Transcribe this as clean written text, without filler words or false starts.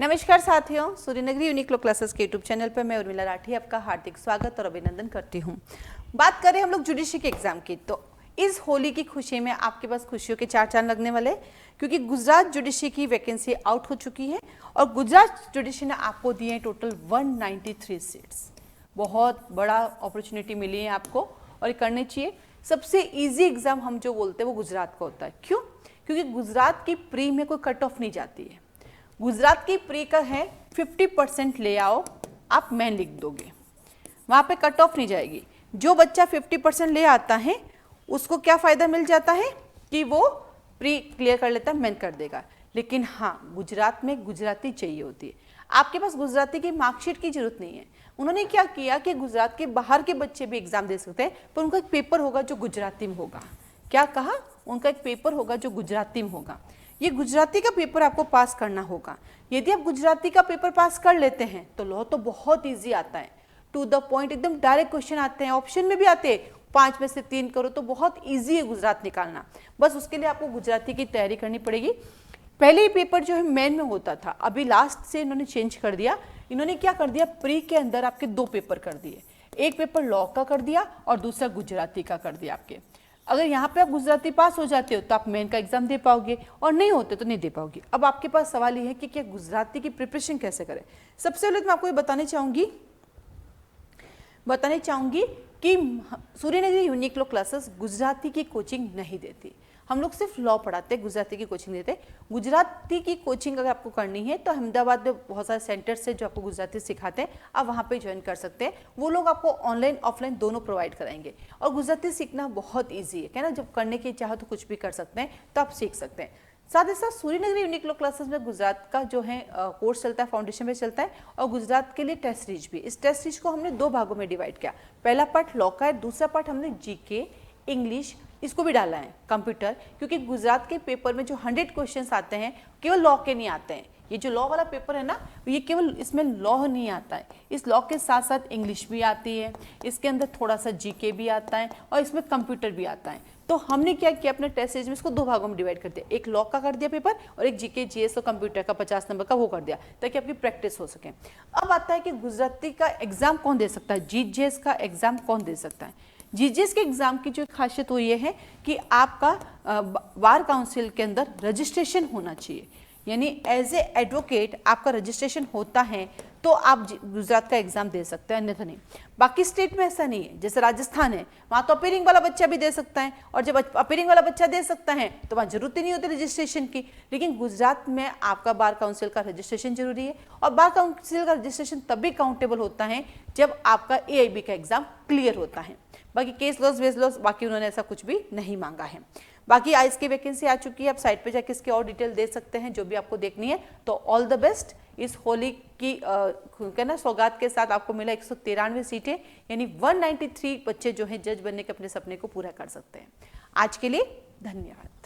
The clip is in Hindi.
नमस्कार साथियों, सूर्यनगरी यूनिक क्लासेस के यूट्यूब चैनल पर मैं उर्मिला राठी आपका हार्दिक स्वागत और अभिनंदन करती हूँ। बात करें हम लोग जुडिशरी के एग्जाम की, तो इस होली की खुशी में आपके पास खुशियों के चार चांद लगने वाले, क्योंकि गुजरात जुडिशरी की वैकेंसी आउट हो चुकी है और गुजरात जुडिशरी ने आपको दिए टोटल 193 सीट्स। बहुत बड़ा अपॉर्चुनिटी मिली है आपको और ये करनी चाहिए। सबसे ईजी एग्जाम हम जो बोलते हैं वो गुजरात का होता है। क्यों? क्योंकि गुजरात की प्री में कोई कट ऑफ नहीं जाती है। गुजरात की प्री का है 50% ले आओ, आप मेन लिख दोगे, वहाँ पे कट ऑफ नहीं जाएगी। जो बच्चा 50% ले आता है उसको क्या फ़ायदा मिल जाता है कि वो प्री क्लियर कर लेता है, मेन कर देगा। लेकिन हाँ, गुजरात में गुजराती चाहिए होती है। आपके पास गुजराती की मार्कशीट की जरूरत नहीं है। उन्होंने क्या किया कि गुजरात के बाहर के बच्चे भी एग्जाम दे सकते हैं, पर उनका एक पेपर होगा जो गुजराती में होगा। क्या कहा? उनका एक पेपर होगा जो गुजराती में होगा। ये गुजराती का पेपर आपको पास करना होगा। यदि आप गुजराती का पेपर पास कर लेते हैं तो लॉ तो बहुत इजी आता है, टू द पॉइंट, एकदम डायरेक्ट क्वेश्चन आते हैं, ऑप्शन में भी आते हैं, 5 में से 3 करो तो बहुत इजी है गुजरात निकालना। बस उसके लिए आपको गुजराती की तैयारी करनी पड़ेगी। पहले ही पेपर जो है मेन में होता था, अभी लास्ट से इन्होंने चेंज कर दिया। इन्होंने क्या कर दिया, प्री के अंदर आपके 2 पेपर कर दिए, एक पेपर लॉ का कर दिया और दूसरा गुजराती का कर दिया आपके। अगर यहाँ पे आप गुजराती पास हो जाते हो तो आप मेन का एग्जाम दे पाओगे, और नहीं होते तो नहीं दे पाओगे। अब आपके पास सवाल ये है कि क्या गुजराती की प्रिपरेशन कैसे करें। सबसे पहले तो मैं आपको ये बताने चाहूंगी कि Suryanagari unique law classes Gujarati की कोचिंग नहीं देती। हम लोग सिर्फ लॉ पढ़ाते हैं, गुजराती की कोचिंग देते हैं। गुजराती की कोचिंग अगर आपको करनी है तो अहमदाबाद में बहुत सारे सेंटर्स है जो आपको गुजराती सिखाते हैं, आप वहाँ पे ज्वाइन कर सकते हैं। वो लोग आपको ऑनलाइन ऑफलाइन दोनों प्रोवाइड कराएंगे। और गुजराती सीखना बहुत ईजी है ना, जब करने की चाहो तो कुछ भी कर सकते हैं, तो आप सीख सकते हैं। साथ ही साथ सूर्यनगरी यूनिक लॉ क्लासेस में गुजरात का जो है कोर्स चलता है, फाउंडेशन में चलता है, और गुजरात के लिए टेस्ट सीरीज भी। इस टेस्ट सीरीज को हमने 2 भागों में डिवाइड किया। पहला पार्ट लॉ का है, दूसरा पार्ट हमने जीके, इंग्लिश, इसको भी डाला है, कंप्यूटर, क्योंकि गुजरात के पेपर में जो 100 क्वेश्चंस आते हैं केवल लॉ के नहीं आते हैं। ये जो लॉ वाला पेपर है ना, ये केवल इसमें लॉ नहीं आता है, इस लॉ के साथ साथ इंग्लिश भी आती है, इसके अंदर थोड़ा सा जीके भी आता है और इसमें कंप्यूटर भी आता है। तो हमने क्या किया, अपने टेस्ट सीरीज में इसको 2 भागों में डिवाइड कर दिया। एक लॉ का कर दिया पेपर और एक जीके जीएस और कंप्यूटर का 50 नंबर का वो कर दिया, ताकि आपकी प्रैक्टिस हो सके। अब आता है कि गुजराती का एग्जाम कौन दे सकता है, जीजीएस का एग्जाम कौन दे सकता है। जीजीएस के एग्जाम की जो खासियत वो ये है कि आपका बार काउंसिल के अंदर रजिस्ट्रेशन होना चाहिए, यानी एज ए एडवोकेट आपका रजिस्ट्रेशन होता है तो आप गुजरात का एग्जाम दे सकते हैं, अन्यथा नहीं। बाकी स्टेट में ऐसा नहीं है। जैसे राजस्थान है, वहाँ तो अपीयरिंग वाला बच्चा भी दे सकता है, और जब अपीयरिंग वाला बच्चा दे सकता है तो वहाँ जरूरत ही नहीं होती रजिस्ट्रेशन की। लेकिन गुजरात में आपका बार काउंसिल का रजिस्ट्रेशन जरूरी है, और बार काउंसिल का रजिस्ट्रेशन तभी काउंटेबल होता है जब आपका एआईबी का एग्जाम क्लियर होता है। बाकी केस लॉस वेस लॉस बाकी उन्होंने ऐसा कुछ भी नहीं मांगा है। बाकी आईएएस की वैकेंसी आ चुकी है, आप साइट पे जाके इसकी और डिटेल दे सकते हैं जो भी आपको देखनी है। तो ऑल द बेस्ट। इस होली की कहना सौगात के साथ आपको मिला 193 सीटें, यानी 193 बच्चे जो हैं जज बनने के अपने सपने को पूरा कर सकते हैं। आज के लिए धन्यवाद।